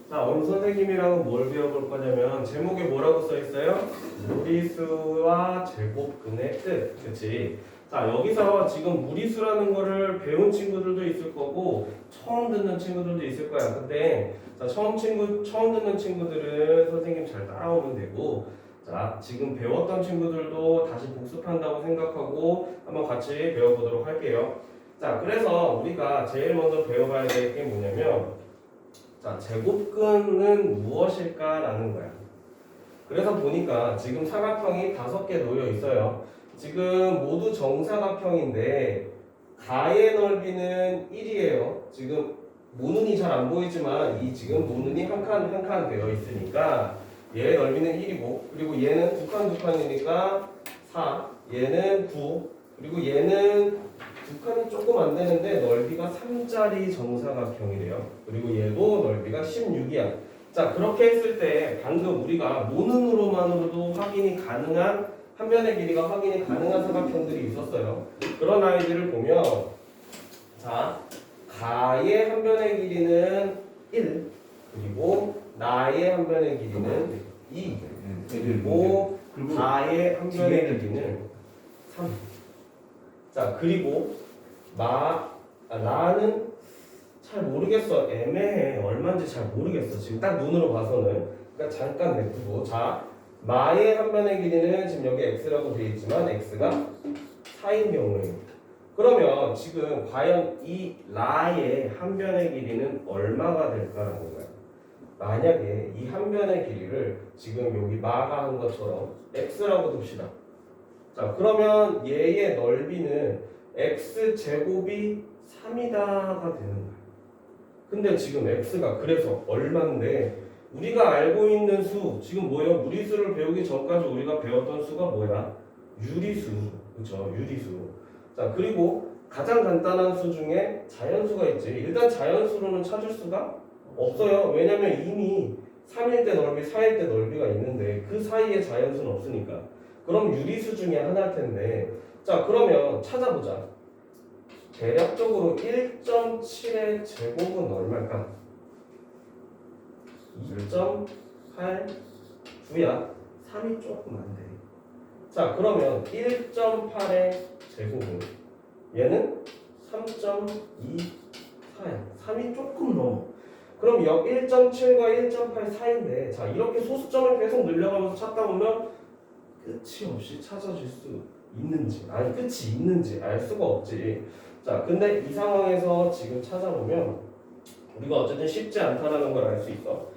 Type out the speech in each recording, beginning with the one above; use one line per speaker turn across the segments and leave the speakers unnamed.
자, 오늘 선생님이랑은 뭘 배워볼 거냐면 제목에 뭐라고 써 있어요? 무리수와 제곱근의 뜻. 그치? 자, 여기서 지금 무리수라는 거를 배운 친구들도 있을 거고 처음 듣는 친구들도 있을 거야. 근데 자, 처음 듣는 친구들은 선생님 잘 따라오면 되고, 자, 지금 배웠던 친구들도 다시 복습한다고 생각하고 한번 같이 배워보도록 할게요. 자, 그래서 우리가 제일 먼저 배워봐야 될 게 뭐냐면, 자, 제곱근은 무엇일까라는 거야. 그래서 보니까 지금 사각형이 5개 놓여 있어요. 지금 모두 정사각형인데 가의 넓이는 1이에요. 지금 모눈이 잘 안 보이지만 이 지금 모눈이 한 칸 한 칸 되어 있으니까 얘의 넓이는 1이고, 그리고 얘는 두 칸 두 칸이니까 4, 얘는 9, 그리고 얘는 두 칸이 조금 안 되는데 넓이가 3짜리 정사각형이래요. 그리고 얘도 넓이가 16이야. 자, 그렇게 했을 때 방금 우리가 모눈으로만으로도 확인이 가능한, 한 변의 길이가 확인이 가능한 사각형들이 있었어요. 그런 아이들을 보면, 자, 가의 한 변의 길이는 1, 그리고 나의 한 변의 길이는 2, 그리고 가의 한 변의 길이는 3. 자, 그리고 나는 잘 모르겠어. 애매해. 얼마인지 잘 모르겠어. 지금 딱 눈으로 봐서는. 그러니까 잠깐 냅두고. 자, 마의 한 변의 길이는 지금 여기 x라고 되어 있지만 x가 4인 경우에, 그러면 지금 과연 이 라의 한 변의 길이는 얼마가 될까라는 거야. 만약에 이 한 변의 길이를 지금 여기 마가 한 것처럼 x라고 둡시다. 자, 그러면 얘의 넓이는 x제곱이 3이다가 되는 거야. 근데 지금 x가 그래서 얼마인데, 우리가 알고 있는 수, 지금 뭐예요? 무리수를 배우기 전까지 우리가 배웠던 수가 뭐야? 유리수. 그렇죠? 유리수. 자, 그리고 가장 간단한 수 중에 자연수가 있지. 일단 자연수로는 찾을 수가 없어요. 왜냐면 이미 3일 때 넓이, 4일 때 넓이가 있는데 그 사이에 자연수는 없으니까. 그럼 유리수 중에 하나일 텐데, 자, 그러면 찾아보자. 대략적으로 1.7의 제곱은 얼마일까? 2.89야. 3이 조금 안 돼. 자, 그러면 1.8의 제곱은 얘는 3.24야. 3이 조금 넘어. 그럼 1.7과 1.8 사이인데, 자, 이렇게 소수점을 계속 늘려가면서 찾다 보면 끝이 없이 찾아질 수 있는지, 아니 끝이 있는지 알 수가 없지. 자, 근데 이 상황에서 지금 찾아보면 우리가 어쨌든 쉽지 않다라는 걸 알 수 있어.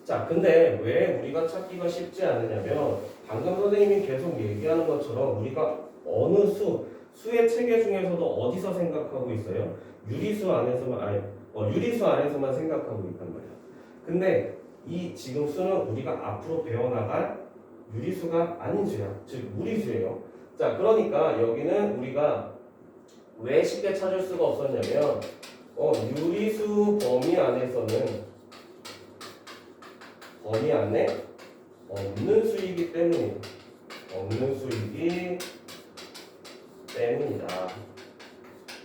자, 근데 왜 우리가 찾기가 쉽지 않으냐면, 방금 선생님이 계속 얘기하는 것처럼 우리가 어느 수의 체계 중에서도 어디서 생각하고 있어요? 유리수 안에서만, 아니, 유리수 안에서만 생각하고 있단 말이야. 근데 이 지금 수는 우리가 앞으로 배워나갈 유리수가 아닌 수야. 즉 무리수예요. 자, 그러니까 여기는 우리가 왜 쉽게 찾을 수가 없었냐면, 유리수 범위 안에서는 범위 안에 없는 수이기 때문이에요. 없는 수이기 때문이다.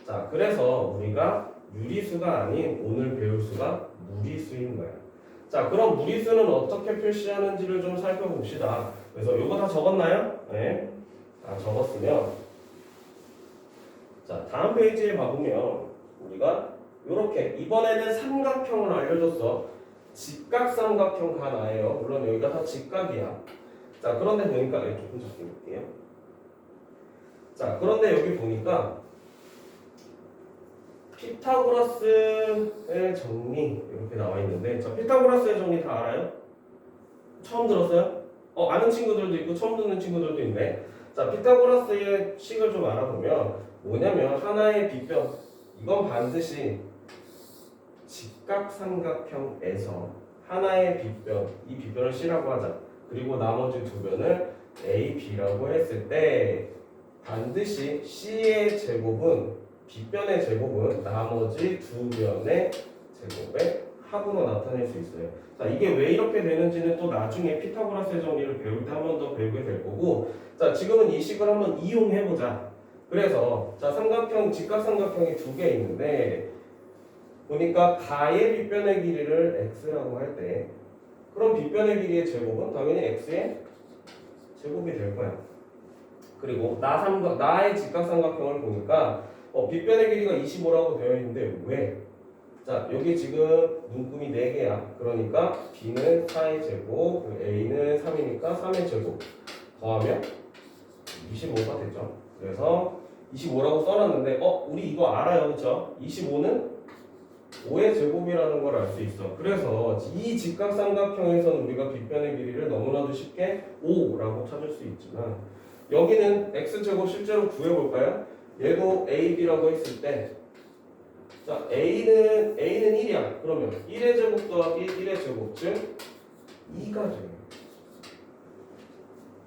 자, 그래서 우리가 유리수가 아닌 오늘 배울 수가 무리수인 거야. 자, 그럼 무리수는 어떻게 표시하는지를 좀 살펴봅시다. 그래서 이거 다 적었나요? 네. 다 적었으면, 자, 다음 페이지에 봐보면 우리가 이렇게 이번에는 삼각형을 알려줬어. 직각삼각형 가나예요. 물론 여기가 다 직각이야. 자, 그런데 보니까 조금 적게 볼게요. 자, 그런데 여기 보니까 피타고라스의 정리 이렇게 나와 있는데, 자, 피타고라스의 정리 다 알아요? 처음 들었어요? 아는 친구들도 있고 처음 듣는 친구들도 있네. 자, 피타고라스의 식을 좀 알아보면 뭐냐면, 하나의 빗변, 이건 반드시 직각삼각형에서 하나의 빗변, 이 빗변을 C라고 하자. 그리고 나머지 두 변을 A, B라고 했을 때 반드시 C의 제곱은, 빗변의 제곱은 나머지 두 변의 제곱의 합으로 나타낼 수 있어요. 자, 이게 왜 이렇게 되는지는 또 나중에 피타고라스의 정리를 배울 때 한 번 더 배우게 될 거고, 자, 지금은 이 식을 한번 이용해 보자. 그래서 자, 삼각형, 직각삼각형이 두 개 있는데, 보니까 가의 빗변의 길이를 x라고 할 때 그럼 빗변의 길이의 제곱은 당연히 x의 제곱이 될 거야. 그리고 나의 직각삼각형을 보니까 빗변의 길이가 25라고 되어 있는데 왜? 자, 여기 지금 눈금이 4개야. 그러니까 b는 4의 제곱, a는 3이니까 3의 제곱 더하면 25가 되죠. 그래서 25라고 써놨는데 우리 이거 알아요. 그렇죠? 25는 5의 제곱이라는 걸 알 수 있어. 그래서 이 직각삼각형에서는 우리가 빗변의 길이를 너무나도 쉽게 5라고 찾을 수 있지만 여기는 x제곱 실제로 구해볼까요? 얘도 ab라고 했을 때 자, a는 1이야. 그러면 1의 제곱 더하기 1의 제곱 즉 2가 돼요.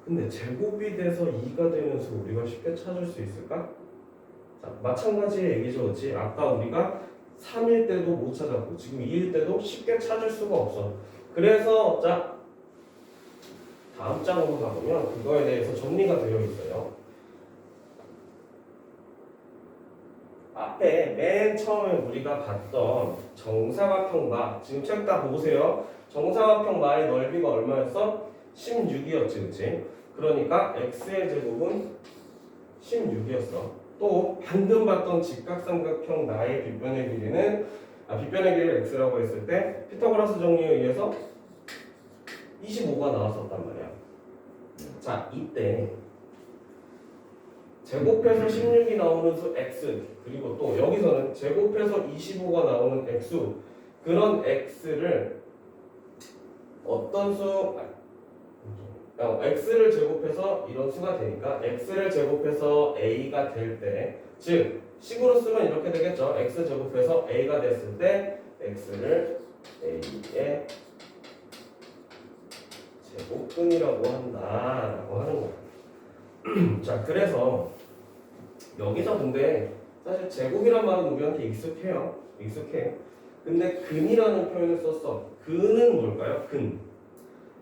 근데 제곱이 돼서 2가 되는 수 우리가 쉽게 찾을 수 있을까? 자, 마찬가지의 얘기죠. 그렇지? 아까 우리가 3일 때도 못 찾았고 지금 2일 때도 쉽게 찾을 수가 없어. 그래서 자 다음 장으로 가보면 그거에 대해서 정리가 되어 있어요. 앞에 맨 처음에 우리가 봤던 정사각형 마 지금 책 다 보세요. 정사각형 마의 넓이가 얼마였어? 16이었지. 그치? 그러니까 x의 제곱은 16이었어. 또 방금 봤던 직각삼각형 나의 빗변의 길이는 빗변의 길이를 x라고 했을 때 피타고라스 정리에 의해서 25가 나왔었단 말이야. 자, 이때 제곱해서 16이 나오는 수 x 그리고 또 여기서는 제곱해서 25가 나오는 x수 그런 x를 어떤 수 x를 제곱해서 이런 수가 되니까 x를 제곱해서 a가 될 때 즉 식으로 쓰면 이렇게 되겠죠. x 제곱해서 a가 됐을 때 x를 a의 제곱근이라고 한다라고 하는 거야. 자, 그래서 여기서 근데 사실 제곱이란 말은 우리한테 익숙해. 근데 근이라는 표현을 썼어. 근은 뭘까요? 근.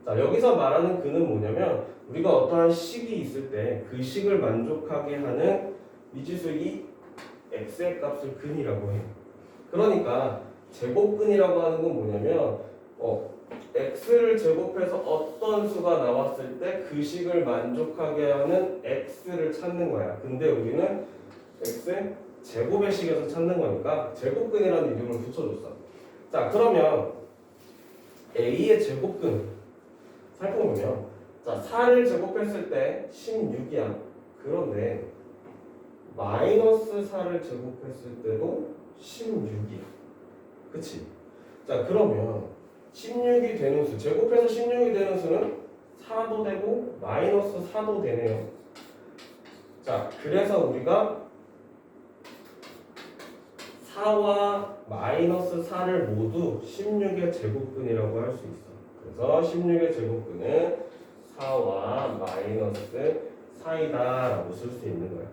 자, 여기서 말하는 근은 뭐냐면 우리가 어떠한 식이 있을 때 그 식을 만족하게 하는 미지수 이 x의 값을 근이라고 해. 그러니까 제곱근이라고 하는 건 뭐냐면 x를 제곱해서 어떤 수가 나왔을 때 그 식을 만족하게 하는 x를 찾는 거야. 근데 우리는 x 제곱의 식에서 찾는 거니까 제곱근이라는 이름을 붙여줬어. 자, 그러면 a의 제곱근 살펴보면 자, 4를 제곱했을 때 16이야. 그런데 마이너스 4를 제곱했을 때도 16이야. 그치? 자, 그러면 16이 되는 수, 제곱해서 16이 되는 수는 4도 되고 마이너스 4도 되네요. 자, 그래서 우리가 4와 마이너스 4를 모두 16의 제곱근이라고 할 수 있어. 그래서 16의 제곱근은 4와 마이너스 4이다라고 쓸 수 있는 거야.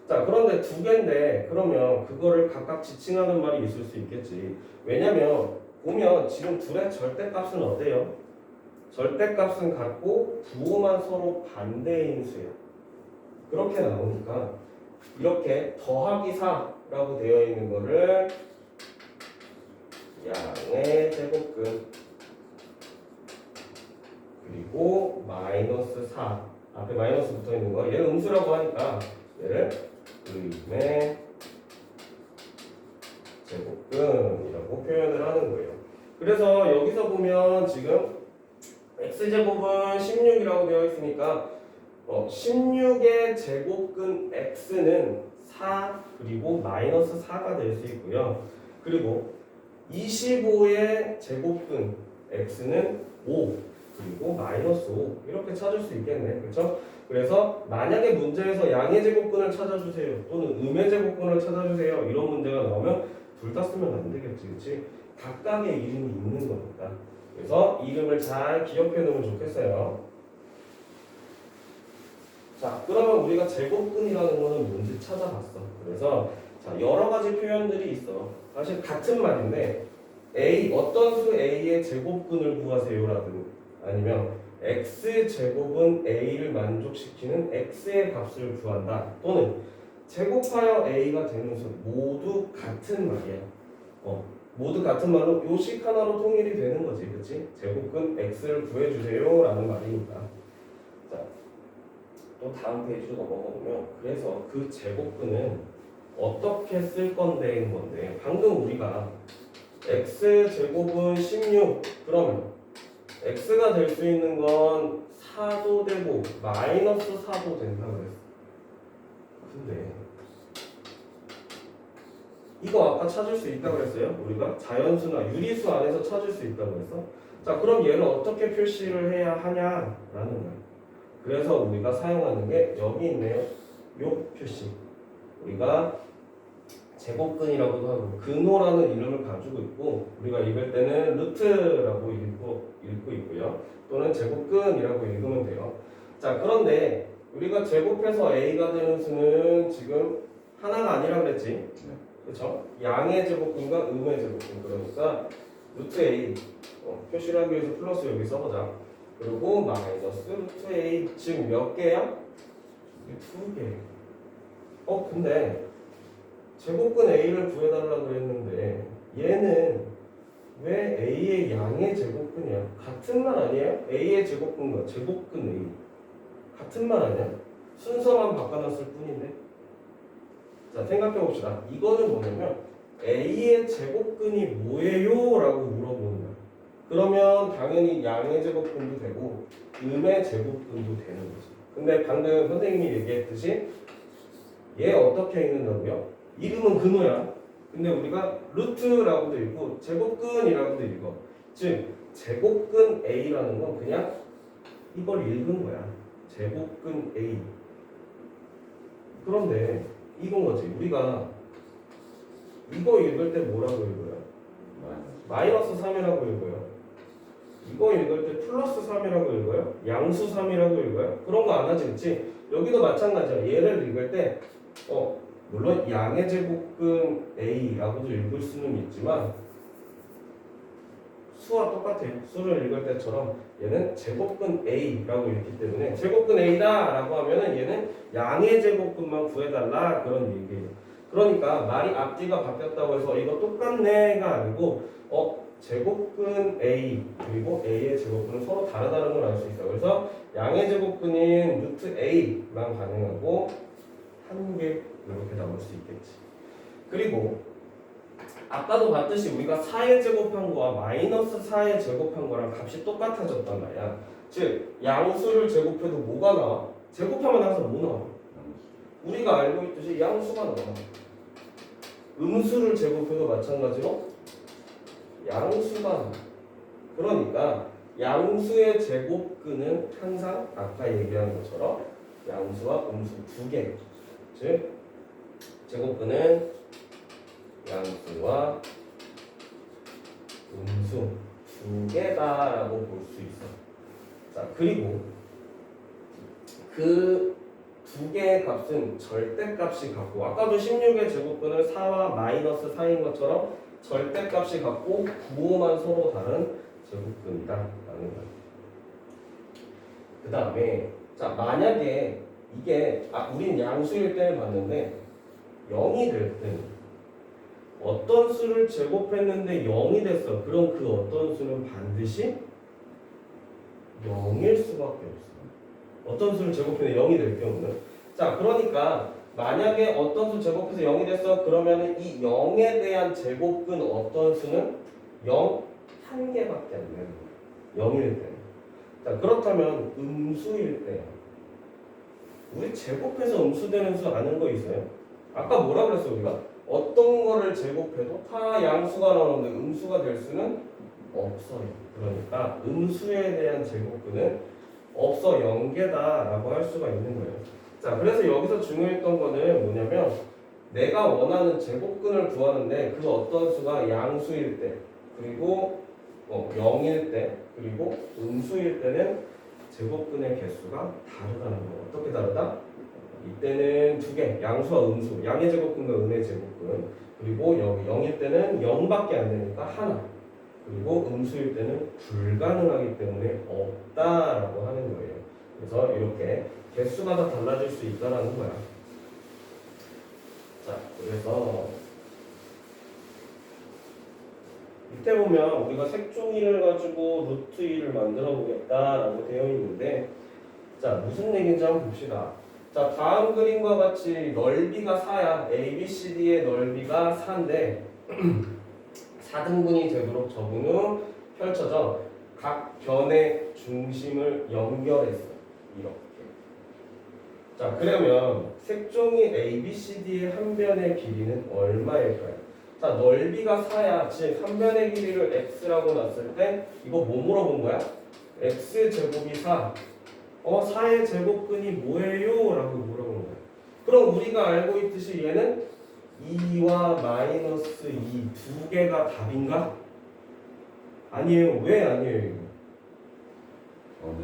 자, 그런데 두 개인데 그러면 그거를 각각 지칭하는 말이 있을 수 있겠지. 왜냐면 보면 지금 둘의 절대값은 어때요? 절대값은 같고 부호만 서로 반대인 수예요. 그렇게 나오니까 이렇게 더하기 4라고 되어 있는 거를 양의 제곱근 그리고 마이너스 4 앞에 마이너스 붙어 있는 거 얘를 음수라고 하니까 얘를 의의 제곱근이라고 표현을 하는 거예요. 그래서 여기서 보면 지금 x제곱은 16이라고 되어 있으니까 16의 제곱근 x는 4 그리고 마이너스 4가 될 수 있고요. 그리고 25의 제곱근 x는 5 그리고 마이너스 5 이렇게 찾을 수 있겠네. 그렇죠? 그래서 만약에 문제에서 양의 제곱근을 찾아주세요 또는 음의 제곱근을 찾아주세요 이런 문제가 나오면 둘 다 쓰면 안 되겠지. 그렇지? 각각의 이름이 있는 거니까. 그래서 이름을 잘 기억해 놓으면 좋겠어요. 자, 그러면 우리가 제곱근이라는 거는 뭔지 찾아봤어. 그래서 자, 여러 가지 표현들이 있어. 사실 같은 말인데 어떤 수 a의 제곱근을 구하세요라든 아니면 x제곱은 a를 만족시키는 x의 값을 구한다. 또는 제곱하여 a가 되는 수 모두 같은 말이야. 모두 같은 말로 요식 하나로 통일이 되는 거지, 그렇지? 제곱근 x를 구해주세요라는 말이니까. 자, 또 다음 페이지로 넘어가 보면 그래서 그 제곱근은 어떻게 쓸 건데인 건데 방금 우리가 x 제곱은 16 그러면 x가 될 수 있는 건 4도 되고 마이너스 4도 된다고 그랬어. 근데 이거 아까 찾을 수 있다고 그랬어요. 우리가 자연수나 유리수 안에서 찾을 수 있다고 그랬어. 자, 그럼 얘를 어떻게 표시를 해야 하냐라는 거야. 그래서 우리가 사용하는 게 여기 있네요. 요 표시. 우리가 제곱근이라고도 하고 근호라는 이름을 가지고 있고 우리가 읽을 때는 루트라고 읽고 있고요. 또는 제곱근이라고 읽으면 돼요. 자, 그런데 우리가 제곱해서 a가 되는 수는 지금 하나가 아니라 그랬지. 그렇죠? 양의 제곱근과 음의 제곱근. 그러니까 루트 a 표시를 하기 위해서 플러스 여기 써보자. 그리고 마이너스 루트 a 지금 몇 개야? 두 개. 근데 제곱근 a를 구해달라고 그랬는데 얘는 왜 a의 양의 제곱근이야? 같은 말 아니에요? a의 제곱근과 제곱근 a 같은 말 아니야? 순서만 바꿔놨을 뿐인데. 자, 생각해 봅시다. 이거는 뭐냐면 a의 제곱근이 뭐예요? 라고 물어보는 거야. 그러면 당연히 양의 제곱근도 되고 음의 제곱근도 되는 거지. 근데 방금 선생님이 얘기했듯이 얘 어떻게 읽는다고요? 이름은 근호야. 근데 우리가 루트라고도 읽고 제곱근이라고도 읽어. 즉 제곱근 a라는 건 그냥 이걸 읽은 거야. 제곱근 a. 그런데 이건 거지. 우리가 이거 읽을 때 뭐라고 읽어요? 마이너스 3이라고 읽어요. 이거 읽을 때 플러스 3이라고 읽어요. 양수 3이라고 읽어요. 그런 거 안 하지, 그치? 여기도 마찬가지야. 얘를 읽을 때 물론 양의 제곱근 a라고도 읽을 수는 있지만 수와 똑같아요. 수를 읽을 때처럼 얘는 제곱근 a라고 읽기 때문에 제곱근 a다 라고 하면은 얘는 양의 제곱근만 구해달라 그런 얘기예요. 그러니까 말이 앞뒤가 바뀌었다고 해서 이거 똑같네가 아니고 제곱근 a 그리고 a의 제곱근은 서로 다르다는 걸 알 수 있어. 그래서 양의 제곱근인 루트 a만 가능하고 한 개 이렇게 나올 수 있겠지. 그리고 아까도 봤듯이 우리가 4의 제곱한 거와 마이너스 4의 제곱한 거랑 값이 똑같아졌단 말이야. 즉 양수를 제곱해도 뭐가 나와? 제곱하면 항상 뭐 나와? 우리가 알고 있듯이 양수가 나와. 음수를 제곱해도 마찬가지로 양수가 나와. 그러니까 양수의 제곱근은 항상 아까 얘기한 것처럼 양수와 음수 두 개. 즉 제곱근은 양수와 음수 두 개다라고 볼 수 있어. 자, 그리고 그 두 개의 값은 절대값이 같고 아까도 16의 제곱근은 4와 마이너스 4인 것처럼 절대값이 같고 부호만 서로 다른 제곱근이다 라는 거야. 그 다음에 자, 만약에 이게 우린 양수일 때 봤는데 0이 될 때는 어떤 수를 제곱했는데 0이 됐어. 그럼 그 어떤 수는 반드시 0일 수밖에 없어. 어떤 수를 제곱했는데 0이 될 경우는. 자, 그러니까 만약에 어떤 수 제곱해서 0이 됐어. 그러면 이 0에 대한 제곱근 어떤 수는 0 한 개밖에 안 되는 거야. 0일 때. 자, 그렇다면 음수일 때 우리 제곱해서 음수되는 수 아는 거 있어요? 아까 뭐라 그랬어 우리가? 어떤 거를 제곱해도 다 양수가 나오는데 음수가 될 수는 없어요. 그러니까 음수에 대한 제곱근은 없어 0개다라고 할 수가 있는 거예요. 자, 그래서 여기서 중요했던 거는 뭐냐면 내가 원하는 제곱근을 구하는데 그 어떤 수가 양수일 때 그리고 0일 때 그리고 음수일 때는 제곱근의 개수가 다르다는 거. 어떻게 다르다? 이때는 두 개, 양수와 음수, 양의 제곱근과 음의 제곱근. 그리고 여기 0일 때는 0밖에 안 되니까 하나. 그리고 음수일 때는 불가능하기 때문에 없다라고 하는 거예요. 그래서 이렇게 개수마다 달라질 수 있다라는 거야. 자, 그래서 밑에 보면 우리가 색종이를 가지고 루트 2를 만들어 보겠다라고 되어 있는데 자 무슨 얘기인지 한번 봅시다. 자 다음 그림과 같이 넓이가 4야. ABCD의 넓이가 4인데 4등분이 되도록 적은 후 펼쳐져 각 변의 중심을 연결했어. 이렇게. 자 그러면 색종이 ABCD의 한 변의 길이는 얼마일까요? 자 넓이가 4야. 즉 한 변의 길이를 x라고 놨을 때 이거 뭐 물어본 거야? x제곱이 4. 4의 제곱근이 뭐예요? 라고 물어본 거야. 그럼 우리가 알고 있듯이 얘는 2와 마이너스 2 두 개가 답인가? 아니에요. 왜 아니에요? 이거?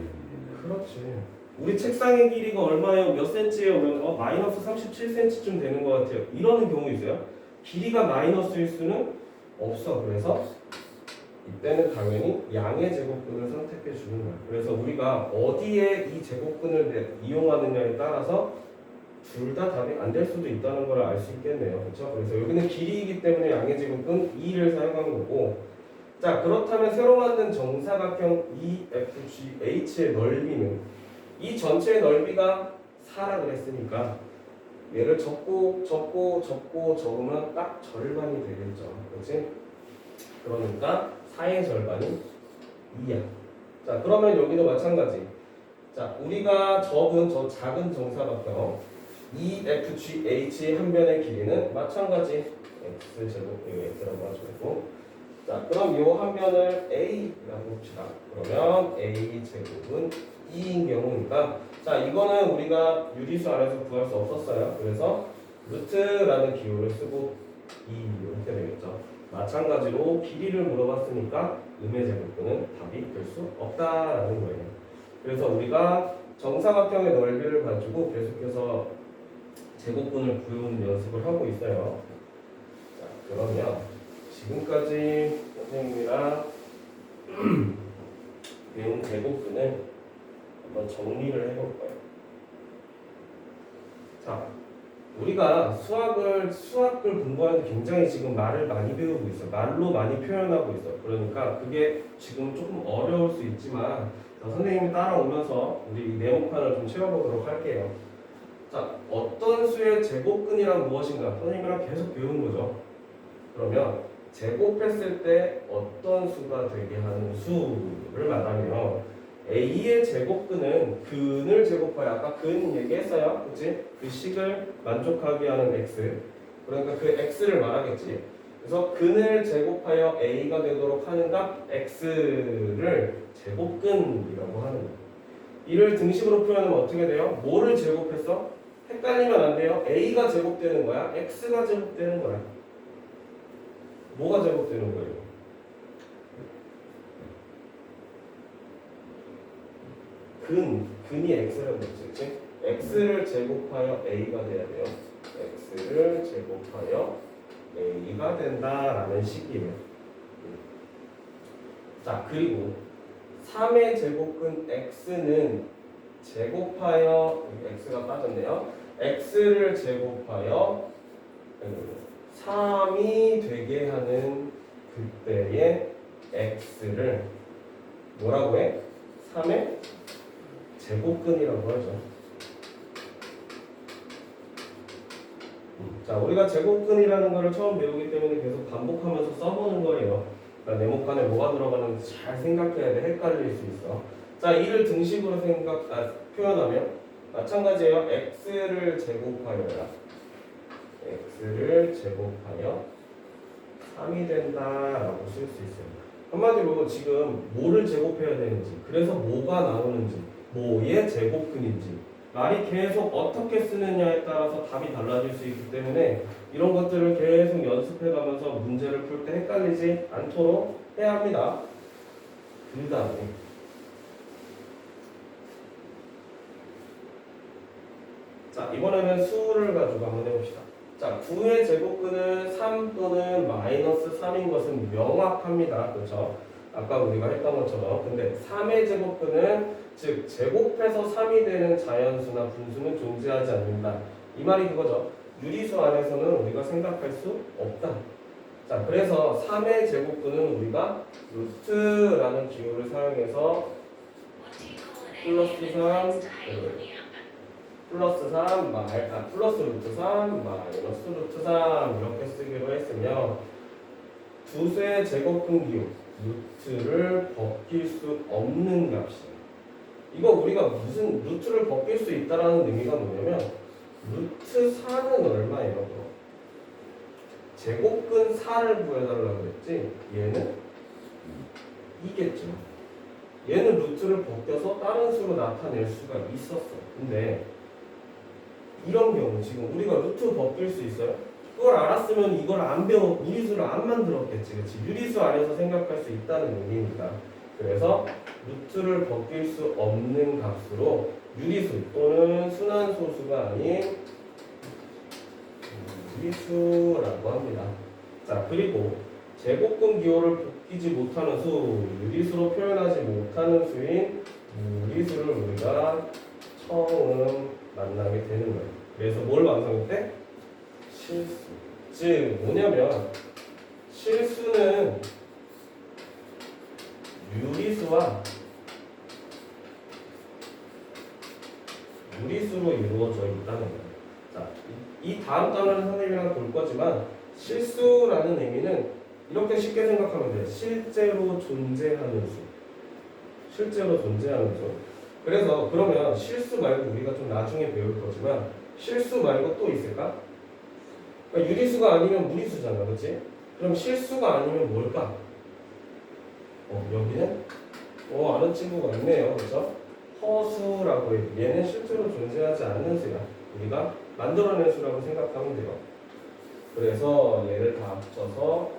그렇지. 우리 책상의 길이가 얼마예요? 몇 센치예요? 그러면 마이너스 37cm쯤 되는 것 같아요. 이러는 경우 있어요. 길이가 마이너스일 수는 없어. 그래서 이때는 당연히 양의 제곱근을 선택해 주는 거야. 그래서 우리가 어디에 이 제곱근을 이용하느냐에 따라서 둘 다 답이 안 될 수도 있다는 걸 알 수 있겠네요. 그렇죠? 그래서 여기는 길이이기 때문에 양의 제곱근 2를 사용하는 거고 자 그렇다면 새로 만든 정사각형 EFGH의 넓이는 이 전체의 넓이가 4라 그랬으니까 얘를 적고 적으면 딱 절반이 되겠죠. 그렇지? 그러니까 4의 절반이 2야. 자 그러면 여기도 마찬가지. 자 우리가 적은 저 작은 정사각형 EFGH의 한 변의 길이는 마찬가지 x제곱 이거 x라고 하시고 자 그럼 이 한 변을 a라고 봅시다. 그러면 a제곱은 2인 경우니까 자 이거는 우리가 유리수 안에서 구할 수 없었어요. 그래서 루트라는 기호를 쓰고 2 이렇게 되겠죠. 마찬가지로 길이를 물어봤으니까 음의 제곱근은 답이 될 수 없다라는 거예요. 그래서 우리가 정사각형의 넓이를 가지고 계속해서 제곱근을 구해오는 연습을 하고 있어요. 자, 그러면 지금까지 선생님이랑 배운 제곱근을 한번 정리를 해볼 거예요. 자, 우리가 수학을 공부하는데 굉장히 지금 말을 많이 배우고 있어. 말로 많이 표현하고 있어. 그러니까 그게 지금 조금 어려울 수 있지만 자, 선생님이 따라오면서 우리 네모칸을 좀 채워보도록 할게요. 자, 어떤 수의 제곱근이란 무엇인가? 선생님이랑 계속 배우는 거죠. 그러면 제곱했을 때 어떤 수가 되게 하는 수를 말하면 A의 제곱근은 근을 제곱하여 아까 근 얘기했어요. 그치? 그 식을 만족하게 하는 X 그러니까 그 X를 말하겠지. 그래서 근을 제곱하여 A가 되도록 하는 값 X를 제곱근이라고 하는 거예요. 이를 등식으로 표현하면 어떻게 돼요? 뭐를 제곱했어? 헷갈리면 안 돼요. A가 제곱되는 거야? X가 제곱되는 거야? 뭐가 제곱되는 거예요? 근이 x라고 했지. x를 제곱하여 a가 돼야 돼요. x를 제곱하여 a가 된다라는 식이에요. 자 그리고 3의 제곱근 x는 제곱하여 x가 빠졌네요. x를 제곱하여 3이 되게 하는 그때의 x를 뭐라고 해? 3의 제곱근이라고 하죠. 자, 우리가 제곱근이라는 것을 처음 배우기 때문에 계속 반복하면서 써보는 거예요. 그러니까 네모칸에 뭐가 들어가는지 잘 생각해야 돼. 헷갈릴 수 있어. 자, 이를 등식으로 표현하면 마찬가지예요. x를 제곱하여라. x를 제곱하여 3이 된다라고 쓸 수 있어요. 한마디로 지금 뭐를 제곱해야 되는지, 그래서 뭐가 나오는지, 뭐의 제곱근인지 말이 계속 어떻게 쓰느냐에 따라서 답이 달라질 수 있기 때문에 이런 것들을 계속 연습해가면서 문제를 풀 때 헷갈리지 않도록 해야 합니다. 그 다음에 자 이번에는 수를 가지고 한번 해봅시다. 자 9의 제곱근은 3 또는 마이너스 3인 것은 명확합니다. 그렇죠? 아까 우리가 했던 것처럼. 근데 3의 제곱근은 즉 제곱해서 3이 되는 자연수나 분수는 존재하지 않는다. 이 말이 그거죠. 유리수 안에서는 우리가 생각할 수 없다. 자, 그래서 3의 제곱근은 우리가 루트라는 기호를 사용해서 플러스 3, 플러스 루트 3, 마이너스 루트 3 이렇게 쓰기로 했으며 두수의 제곱근 기호 루트를 벗길 수 없는 값이에요. 이거 우리가 무슨 루트를 벗길 수 있다라는 의미가 뭐냐면 루트 4는 얼마예요? 제곱근 4를 구해달라고 그랬지? 얘는 이겠죠. 얘는 루트를 벗겨서 다른 수로 나타낼 수가 있었어. 근데 이런 경우 지금 우리가 루트 벗길 수 있어요? 그걸 알았으면 이걸 안 배워 무리수를 안 만들었겠지. 그치? 유리수 안에서 생각할 수 있다는 의미니까. 그래서 루트를 벗길 수 없는 값으로 유리수 또는 순환소수가 아닌 유리수라고 합니다. 자, 그리고 제곱근 기호를 벗기지 못하는 수, 유리수로 표현하지 못하는 수인 무리수를 우리가 처음 만나게 되는 거예요. 그래서 뭘 완성했대? 실수. 즉 뭐냐면 실수는 유리수와 무리수로 이루어져 있다는 거예요. 자, 이 다음 단어는 선생님이랑 볼 거지만 실수라는 의미는 이렇게 쉽게 생각하면 돼요. 실제로 존재하는 수. 실제로 존재하는 수. 그래서 그러면 실수 말고 우리가 좀 나중에 배울 거지만 실수 말고 또 있을까? 그러니까 유리수가 아니면 무리수잖아. 그치? 그럼 실수가 아니면 뭘까? 여기는 아는 친구가 있네요. 그렇죠? 허수라고 해요. 얘는 실제로 존재하지 않는 수야. 우리가 만들어낸 수라고 생각하면 돼요. 그래서 얘를 다 합쳐서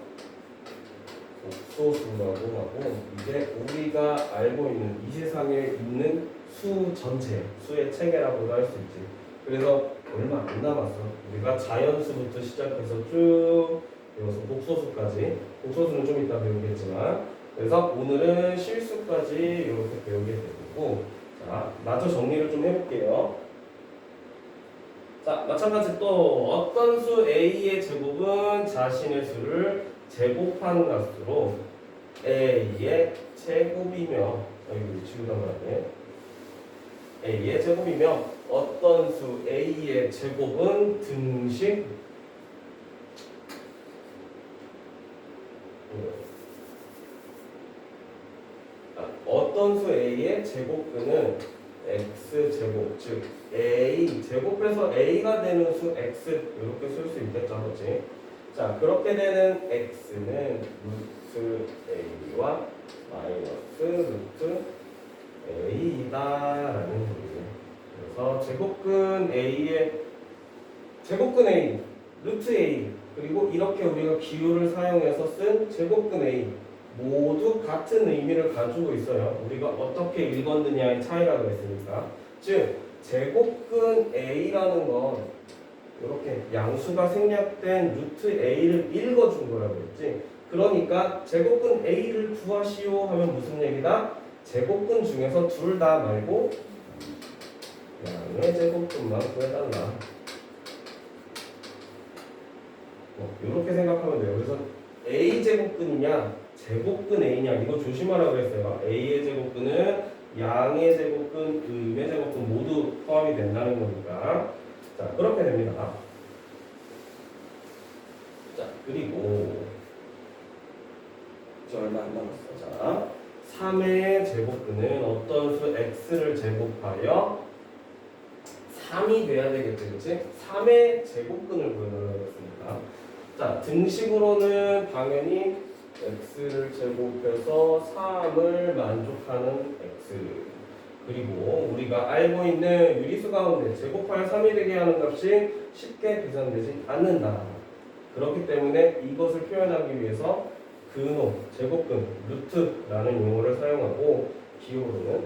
복소수라고 하고 이게 우리가 알고 있는 이 세상에 있는 수 전체, 수의 체계라고도 할 수 있지. 그래서 얼마 안 남았어. 우리가 자연수부터 시작해서 쭉 배워서 복소수까지. 복소수는 좀 이따 배우겠지만 그래서 오늘은 실수까지 이렇게 배우게 되고 자, 마저 정리를 좀 해볼게요. 자, 마찬가지 또 어떤 수 A의 제곱은 자신의 수를 제곱한 값으로 A의 제곱이며 여기 지우다 말하네. A의 제곱이며 어떤 수 A의 제곱은 등식 어떤 수 A의 제곱근은 X제곱, 즉 A 제곱해서 A가 되는 수 X 이렇게 쓸 수 있겠죠, 그렇지? 자, 그렇게 되는 X는 루트 A와 마이너스 루트 A이다라는 거예요. 그래서 제곱근 A, 루트 A 그리고 이렇게 우리가 기호를 사용해서 쓴 제곱근 A 모두 같은 의미를 가지고 있어요. 우리가 어떻게 읽었느냐의 차이라고 했으니까. 즉 제곱근 A라는 건 이렇게 양수가 생략된 루트 A를 읽어준 거라고 했지. 그러니까 제곱근 A를 구하시오 하면 무슨 얘기다? 제곱근 중에서 둘 다 말고 양의 제곱근만 구해달라. 이렇게 생각하면 돼요. 그래서 A 제곱근이냐 제곱근 A냐 이거 조심하라고 했어요. A의 제곱근은 양의 제곱근, 음의 제곱근 모두 포함이 된다는 거니까. 자, 그렇게 됩니다. 자, 그리고 이제 얼마 안 남았어. 자, 3의 제곱근은 어떤 수 x를 제곱하여 3이 돼야 되겠지, 그렇지? 3의 제곱근을 구해달라고 했으니까. 자, 등식으로는 당연히 x를 제곱해서 3을 만족하는 x 그리고 우리가 알고 있는 유리수 가운데 제곱하여 3이 되게 하는 값이 쉽게 계산되지 않는다. 그렇기 때문에 이것을 표현하기 위해서 근호, 제곱근, 루트라는 용어를 사용하고 기호로는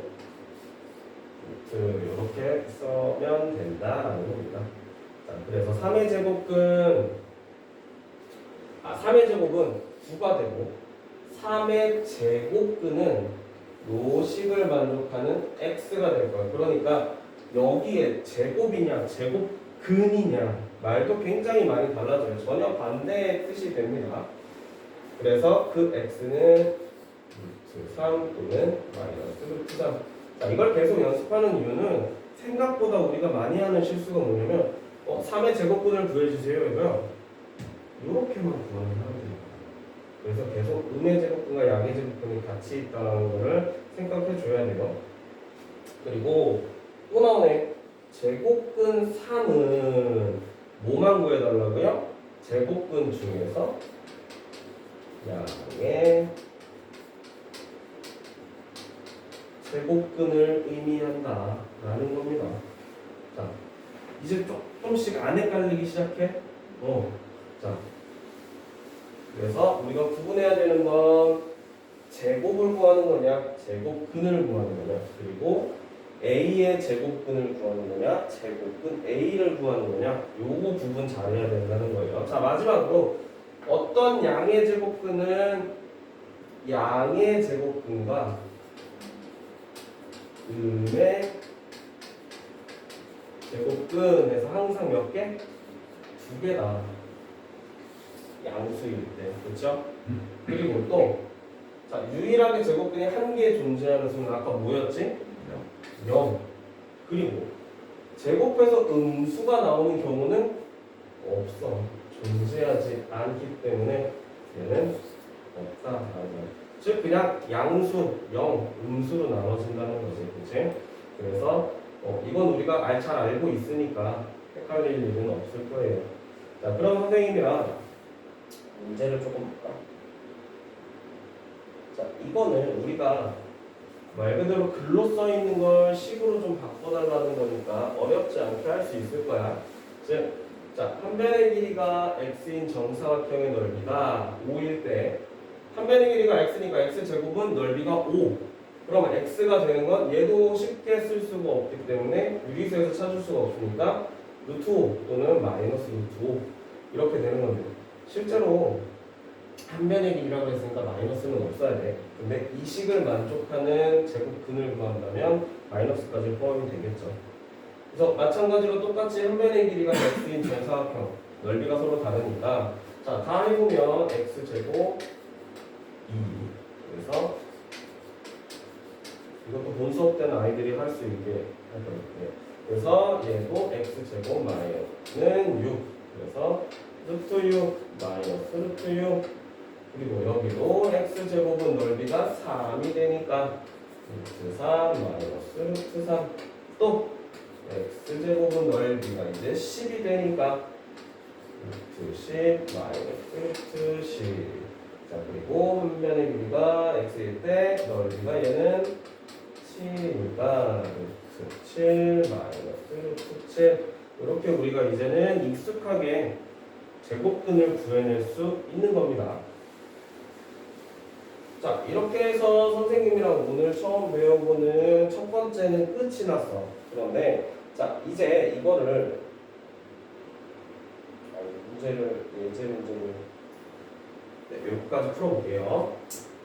루트 이렇게 써면 된다라는 겁니다. 자, 그래서 3의 제곱은 9가 되고 3의 제곱근은 요식을 만족하는 x가 될 거예요. 그러니까 여기에 제곱이냐 제곱근이냐 말도 굉장히 많이 달라져요. 전혀 반대의 뜻이 됩니다. 그래서 그 x는 루트 3 또는 마이너스 루트 3. 자, 이걸 계속 연습하는 이유는 생각보다 우리가 많이 하는 실수가 뭐냐면 3의 제곱근을 구해주세요 이거요. 이렇게만 구하는 사람들이에요. 그래서 계속 음의 제곱근과 양의 제곱근이 같이 있다는 거를 생각해 줘야 돼요. 그리고 또 나오네. 제곱근 3은 뭐만 구해달라고요? 제곱근 중에서 양의 제곱근을 의미한다 라는 겁니다. 자, 이제 조금씩 안 헷갈리기 시작해. 자, 그래서 우리가 구분해야 되는 건 제곱을 구하는 거냐, 제곱근을 구하는 거냐, 그리고 A의 제곱근을 구하는 거냐, 제곱근 A를 구하는 거냐, 요거 구분 잘해야 된다는 거예요. 자, 마지막으로 어떤 양의 제곱근은 양의 제곱근과 음의 제곱근에서 항상 몇 개? 두 개다. 양수일 때, 그렇죠? 그리고 또, 자, 유일하게 제곱근이 한 개 존재하는 수는 아까 뭐였지? 0. 그리고 제곱해서 음수가 나오는 경우는 없어. 존재하지 않기 때문에 얘는 없다. 즉 그냥 양수, 0, 음수로 나눠진다는 거지, 그치? 그래서 이건 우리가 잘 알고 있으니까 헷갈릴 일은 없을 거예요. 자, 그럼 선생님이랑 문제를 조금 볼까? 자, 이거는 우리가 말 그대로 글로 써 있는 걸 식으로 좀 바꿔달라는 거니까 어렵지 않게 할 수 있을 거야. 즉, 자, 한 변의 길이가 x인 정사각형의 넓이가 5일 때, 한 변의 길이가 x니까 x 제곱은 넓이가 5. 그러면 x가 되는 건 얘도 쉽게 쓸 수가 없기 때문에 유리수에서 찾을 수가 없으니까 루트 5 또는 마이너스 루트 5 이렇게 되는 겁니다. 실제로 한 변의 길이라고 했으니까 마이너스는 없어야 돼. 근데 이 식을 만족하는 제곱근을 구한다면 마이너스까지 포함이 되겠죠. 그래서 마찬가지로 똑같이 한 변의 길이가 x인 정사각형 넓이가 서로 다르니까 자, 다 해보면 x제곱 2. 그래서 이것도 본 수업 때는 아이들이 할 수 있게 할 거예요. 그래서 얘도 x제곱 마이너스는 6. 그래서 루트 6 마이너스 루트 6. 그리고 여기도 x제곱은 넓이가 3이 되니까 루트 3 마이너스 루트 3. 또 x제곱은 넓이가 이제 10이 되니까 루트 10 마이너스 루트 10. 자, 그리고 한 변의 길이가 x일 때 넓이가 얘는 7이니까 루트 7 마이너스 루트 7. 이렇게 우리가 이제는 익숙하게 제곱근을 구해낼 수 있는 겁니다. 자, 이렇게 해서 선생님이랑 오늘 처음 배워보는 첫 번째는 끝이 났어. 그런데 자, 이제 이거를 예제 문제를 여기까지 풀어볼게요.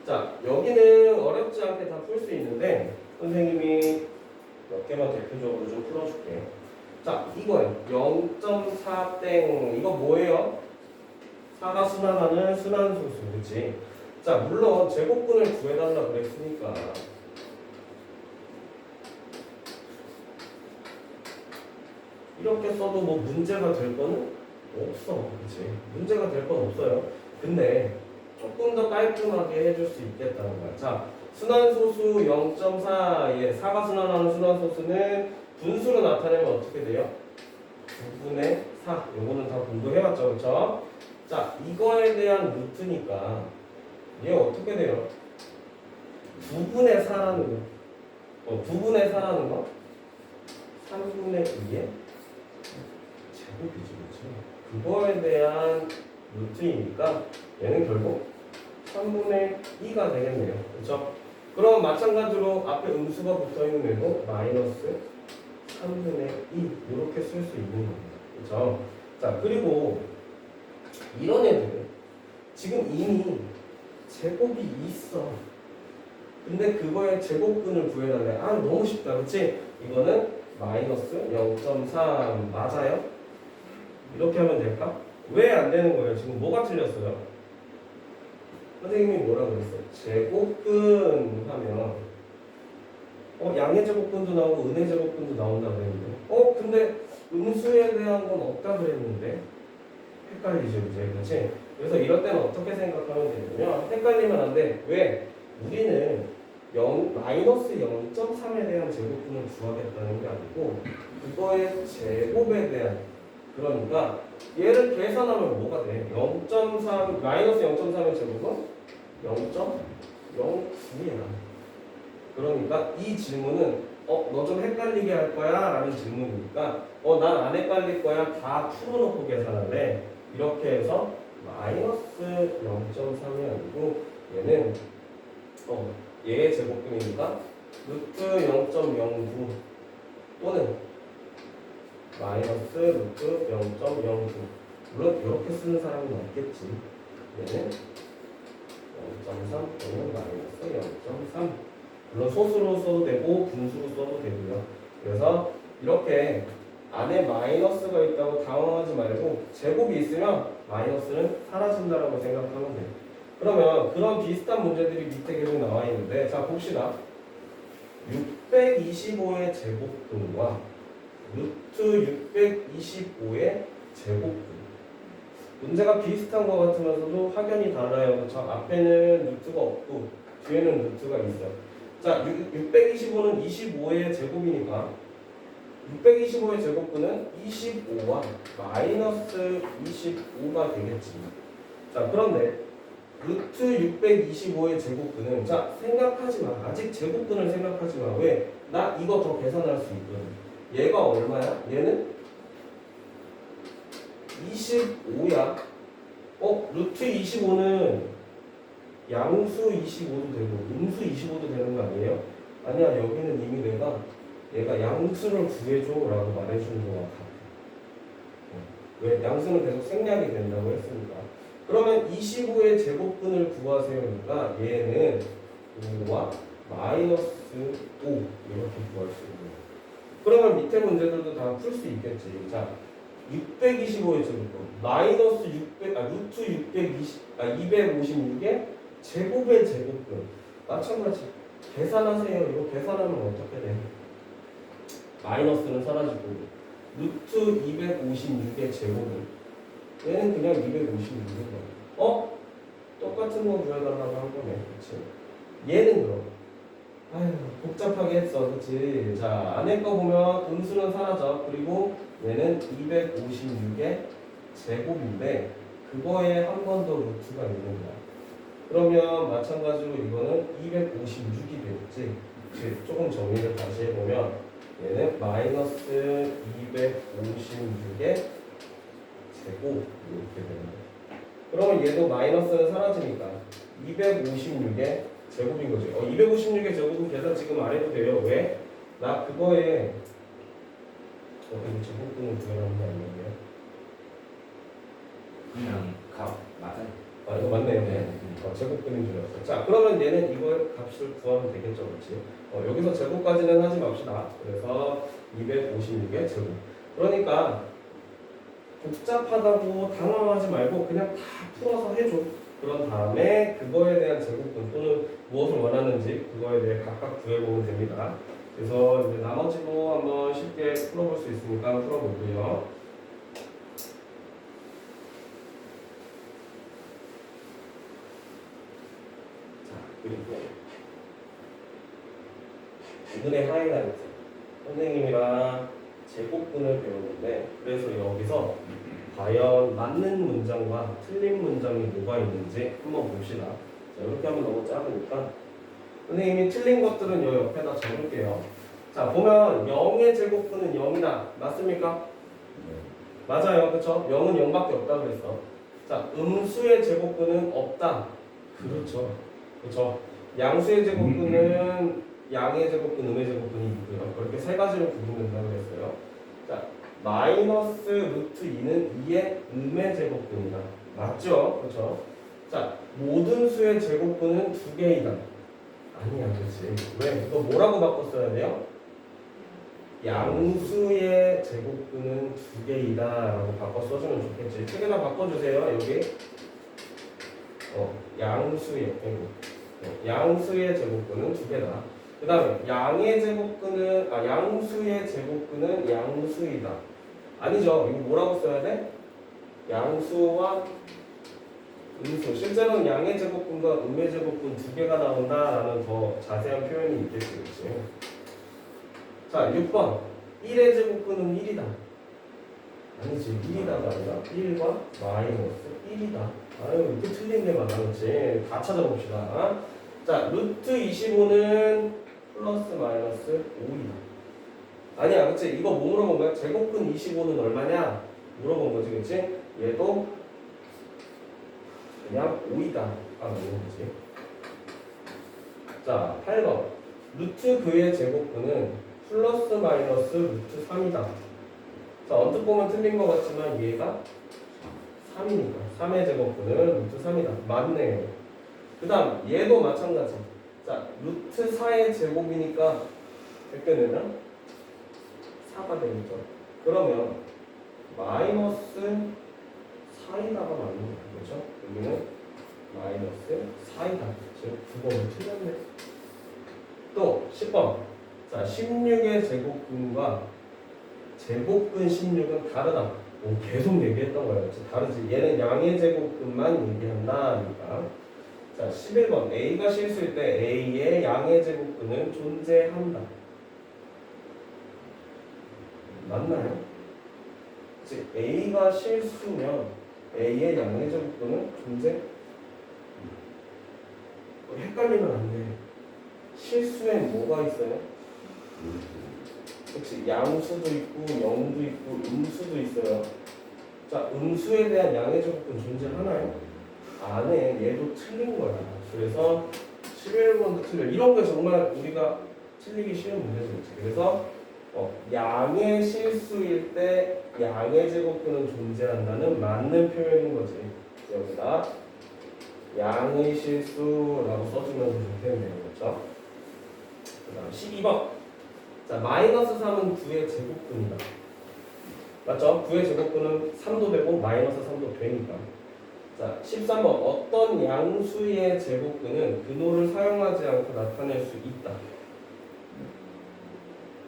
자, 여기는 어렵지 않게 다 풀 수 있는데 선생님이 몇 개만 대표적으로 좀 풀어줄게. 자, 이거요. 0.4땡 이거 뭐예요? 4가 순환하는 순환소수, 그치? 자, 물론 제곱근을 구해달라 그랬으니까 이렇게 써도 뭐 문제가 될 거는 없어, 그치? 문제가 될 건 없어요. 근데 조금 더 깔끔하게 해줄 수 있겠다는 거야. 자, 순환소수 0.4에 4가 순환하는 순환소수는 분수로 나타내면 어떻게 돼요? 9분의 4. 요거는 다 공부해봤죠, 그쵸? 자, 이거에 대한 루트니까 얘 어떻게 돼요? 9분의 4라는 거. 9분의 4라는 거? 3분의 2에 제곱이지, 그치? 그거에 대한 루트이니까 얘는 결국 3분의 2가 되겠네요. 그쵸? 그럼 마찬가지로 앞에 음수가 붙어있는 애도 마이너스 3분의 2 이렇게 쓸 수 있는 겁니다. 그쵸? 자, 그리고 이런 애들은 지금 이미 제곱이 있어. 근데 그거의 제곱근을 구해달래. 아, 너무 쉽다. 그치? 이거는 마이너스 0.3 맞아요? 이렇게 하면 될까? 왜 안 되는 거예요? 지금 뭐가 틀렸어요? 선생님이 뭐라 그랬어? 제곱근 하면 양의 제곱근도 나오고 은의 제곱근도 나온다 그랬는데 근데 음수에 대한 건 없다 그랬는데 헷갈리죠 이제 그렇지? 그래서 이럴 때는 어떻게 생각하면 되냐면 헷갈리면 안 돼. 왜? 우리는 마이너스 0.3에 대한 제곱근을 구하겠다는 게 아니고 그거의 제곱에 대한 그러니까 얘를 계산하면 뭐가 돼? 0.3 마이너스 0.3의 제곱은 0.09이야. 그러니까 이 질문은 너 좀 헷갈리게 할 거야? 라는 질문이니까 난 안 헷갈릴 거야. 다 풀어놓고 계산할래. 이렇게 해서 마이너스 0.3이 아니고 얘는 얘의 제곱근이니까 루트 0.09 또는 마이너스 루트 0.09 물론 이렇게 쓰는 사람은 없겠지. 얘는 0.3 또는 마이너스 0.3 물론 소수로 써도 되고 분수로 써도 되고요. 그래서 이렇게 안에 마이너스가 있다고 당황하지 말고 제곱이 있으면 마이너스는 사라진다라고 생각하면 돼요. 그러면 그런 비슷한 문제들이 밑에 계속 나와 있는데 자 봅시다. 625의 제곱근과 루트 625의 제곱근 문제가 비슷한 것 같으면서도 확연히 달라요. 그렇죠? 앞에는 루트가 없고 뒤에는 루트가 있어요. 자 625는 25의 제곱이니까 625의 제곱근은 25와 마이너스 25가 되겠지. 자 그런데 루트 625의 제곱근은 자 생각하지 마. 아직 제곱근을 생각하지 마. 왜? 나 이거 더 계산할 수 있거든. 얘가 얼마야? 얘는 25야. 루트 25는 양수 25도 되고 음수 25도 되는 거 아니에요? 아니야. 여기는 이미 얘가 양수를 구해줘 라고 말해주는 것 같아. 왜? 양수는 계속 생략이 된다고 했으니까. 그러면 25의 제곱근을 구하세요니까 얘는 5와 마이너스 5 이렇게 구할 수 있는 거예요. 그러면 밑에 문제들도 다 풀 수 있겠지. 자, 625의 제곱근 마이너스 600, 루트 256의 제곱의 제곱근 마찬가지. 계산하세요. 이거 계산하면 어떻게 돼? 마이너스는 사라지고 루트 256의 제곱은 얘는 그냥 256인 거야. 똑같은 거 구해달라고 한 거네. 그치? 얘는 그럼 복잡하게 했어. 그치? 자, 안에 거 보면 음수는 사라져. 그리고 얘는 256의 제곱인데 그거에 한 번 더 루트가 있는 거야. 그러면 마찬가지로 이거는 256이 되겠지. 그치? 조금 정리를 다시 해보면 얘는 마이너스 256의 제곱 이렇게 되는 거예요. 그러면 얘도 마이너스는 사라지니까 256의 제곱인 거죠. 256의 제곱은 계산 지금 안 해도 돼요. 왜? 나 그거에 이거 제곱근을 구해라는 게 아니에요.
그냥 값 맞아요.
이거 맞네요. 네. 제곱근인 줄 알았어. 자, 그러면 얘는 이걸 값을 구하면 되겠죠, 그렇지? 여기서 제곱까지는 하지 맙시다. 그래서 256의 제곱. 그러니까 복잡하다고 당황하지 말고 그냥 다 풀어서 해줘. 그런 다음에 그거에 대한 제곱근 또는 무엇을 원하는지 그거에 대해 각각 구해보면 됩니다. 그래서 이제 나머지도 한번 쉽게 풀어볼 수 있으니까 풀어보고요. 자, 그리고 오늘의 하이라이트 선생님이랑 제곱근을 배우는데 그래서 여기서 과연 맞는 문장과 틀린 문장이 뭐가 있는지 한번 봅시다. 자, 이렇게 하면 너무 작으니까 선생님이 틀린 것들은 여 옆에다 적을게요. 자, 보면 0의 제곱근은 0이다. 맞습니까? 맞아요. 그렇죠? 0은 0밖에 없다 그랬어. 자, 음수의 제곱근은 없다. 그렇죠. 그렇죠. 양수의 제곱근은 양의 제곱근, 음의 제곱근이 있고요. 그렇게 세 가지로 구분된다고 그랬어요. 자, 마이너스 루트 2는 2의 음의 제곱근이다. 맞죠? 그렇죠? 자, 모든 수의 제곱근은 2개이다. 아니야, 그렇지. 왜? 이거 뭐라고 바꿨어야 돼요? 양수의 제곱근은 2개이다 라고 바꿔 써주면 좋겠지. 책에다 바꿔주세요. 여기 양수의 양수의 제곱근은 두 개다. 그 다음에 양수의 제곱근은 양수이다. 아니죠. 이거 뭐라고 써야 돼? 양수와 음수. 실제로는 양의 제곱근과 음의 제곱근 두 개가 나온다라는 더 자세한 표현이 있겠지. 자, 6번. 1의 제곱근은 1이다. 아니지. 1이다가 아니라 1과 마이너스 1이다. 아유, 이렇게 틀린 게 많았지. 다 찾아봅시다. 자, 루트 25는 플러스 마이너스 5이다. 아니야, 그치? 이거 뭐 물어본 거야? 제곱근 25는 얼마냐? 물어본 거지, 그치? 얘도 그냥 5이다. 맞는 거지. 자, 8번. 루트 그의 제곱근은 플러스 마이너스 루트 3이다. 자, 언뜻 보면 틀린 것 같지만 얘가 3이니까 3의 제곱근은 루트 3이다. 맞네요. 그 다음 얘도 마찬가지. 자, 루트 4의 제곱이니까 몇 개 되면 4가 되겠죠. 그러면 마이너스 4이다가 맞는 거죠. 그렇죠? 여기는 마이너스 4이다. 즉 9번은 틀렸네. 또 10번. 자, 16의 제곱근과 제곱근 16은 다르다. 계속 얘기했던 거예요. 그렇지? 다르지. 얘는 양의 제곱근만 얘기한다니까. 자, 11번. A가 실수일 때 A의 양의 제곱근은 존재한다. 맞나요? 즉 A가 실수면 A의 양의 제곱근은 존재. 헷갈리면 안 돼. 실수에 뭐가 있어요? 혹시 양수도 있고 영도 있고 음수도 있어요. 자, 음수에 대한 양의 제곱근 존재하나요? 안 해. 얘도 틀린 거야. 그래서 11번도 틀려. 이런 게 정말 우리가 틀리기 쉬운 문제죠. 그래서 양의 실수일 때 양의 제곱근은 존재한다는 맞는 표현인 거지. 여기다 양의 실수라고 써주면 좋겠네요. 그렇죠? 그 다음 12번. 자, 마이너스 3은 9의 제곱근이다. 맞죠? 9의 제곱근은 3도 되고 마이너스 3도 되니까. 자, 13번. 어떤 양수의 제곱근은 근호를 사용하지 않고 나타낼 수 있다.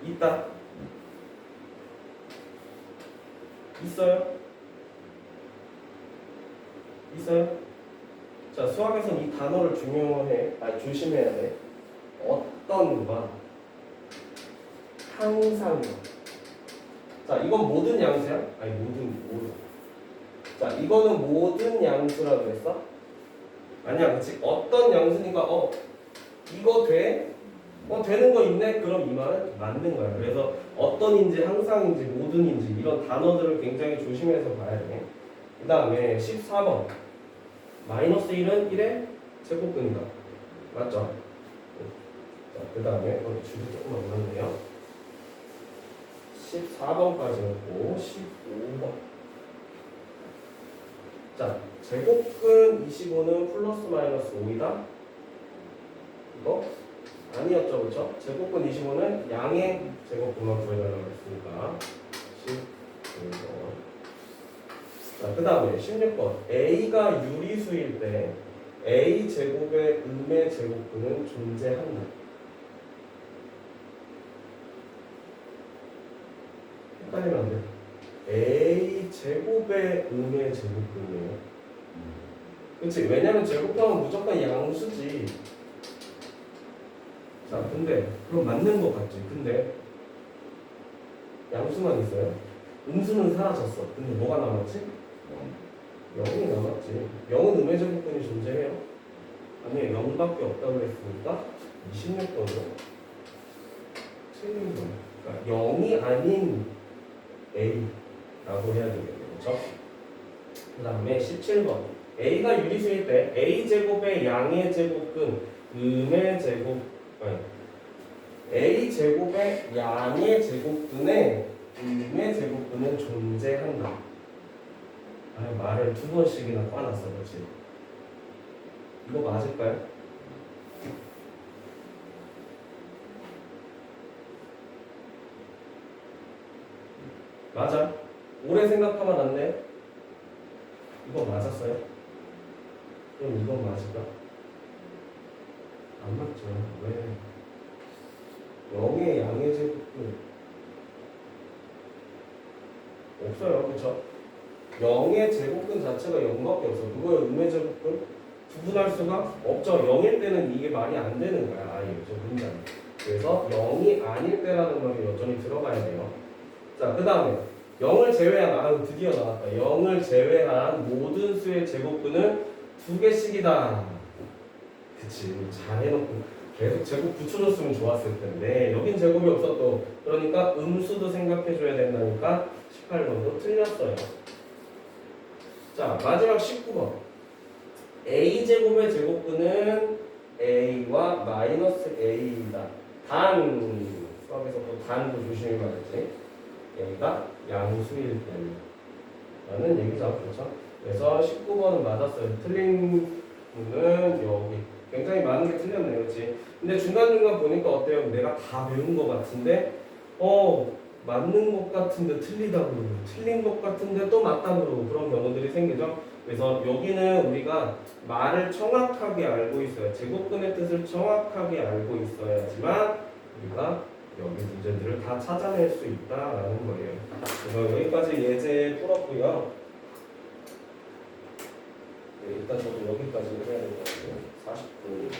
있다. 있어요? 있어요? 자, 수학에서는 이 단어를 조심해야 돼. 어떤과 항상. 자, 이건 모든 양수야? 아니, 모든. 자, 이거는 모든 양수라고 했어? 아니야, 그치? 어떤 양수니까, 이거 돼? 되는 거 있네? 그럼 이 말은 맞는 거야. 그래서 어떤인지, 항상인지, 모든인지, 이런 단어들을 굉장히 조심해서 봐야 돼. 그 다음에 14번. 마이너스 1은 1의 제곱근이다. 맞죠? 자, 그 다음에, 줄이 조금 안 맞네요. 14번까지였고 15번. 자, 제곱근 25는 플러스 마이너스 5이다. 이거 아니었죠, 그렇죠? 제곱근 25는 양의 제곱근만 구해달라고 했으니까 15번. 자, 그 다음에 16번. A가 유리수일 때 A 제곱의 음의 제곱근은 존재한다. 헷갈리면 안 돼. A 제곱의 음의 제곱근이에요. 그렇지? 왜냐면 제곱하면 무조건 양수지. 자, 근데 그럼 맞는 거 같지? 근데 양수만 있어요. 음수는 사라졌어. 근데 뭐가 남았지? 0이 남았지. 0은 음의 제곱근이 존재해요? 아니, 0밖에 없다고 했으니까 26번으로 틀린 거예요. 그러니까 0이 아닌 A라고 해야 되겠네요. 그렇죠? 그 다음에 17번. A가 유리수일 때 A제곱의 양의 제곱근 음의 제곱 A제곱의 양의 제곱근에 음의 제곱근은 존재한다. 말을 두 번씩이나 꺼놨어. 그렇지? 이거 맞을까요? 맞아. 오래 생각하면 안 돼. 이거 맞았어요? 그럼 이건 맞을까? 안 맞죠. 왜? 0의 양의 제곱은 없어요. 그쵸? 0의 제곱근 자체가 0밖에 없어. 그거의 음의 제곱근 구분할 수가 없죠. 0일 때는 이게 말이 안 되는 거야. 아예 저 문장이. 그래서 0이 아닐 때라는 말이 여전히 들어가야 돼요. 자, 그 다음에 0을 제외한, 드디어 나왔다. 0을 제외한 모든 수의 제곱근은 2개씩이다. 그치. 잘 해놓고 계속 제곱 붙여줬으면 좋았을 텐데 여긴 제곱이 없었고 그러니까 음수도 생각해줘야 된다니까 18번도 틀렸어요. 자, 마지막 19번. a제곱의 제곱근은 a와 마이너스 a이다. 단, 수학에서 또 단도 조심히 말했지. a가 양수일 때는 라는 얘기죠. 그렇죠? 그래서 19번은 맞았어요. 틀린 부분은 여기. 굉장히 많은 게 틀렸네요. 그렇지? 근데 중간중간 보니까 어때요? 내가 다 배운 것 같은데 맞는 것 같은데 틀리다 그러고 틀린 것 같은데 또 맞다 그러고 그런 경우들이 생기죠. 그래서 여기는 우리가 말을 정확하게 알고 있어야 제곱근의 뜻을 정확하게 알고 있어야지만 우리가 여기 문제들을 다 찾아낼 수 있다라는 거예요. 그래서 여기까지 예제 풀었고요. 네, 일단 저도 여기까지 해야 될 것 같아요. 40분.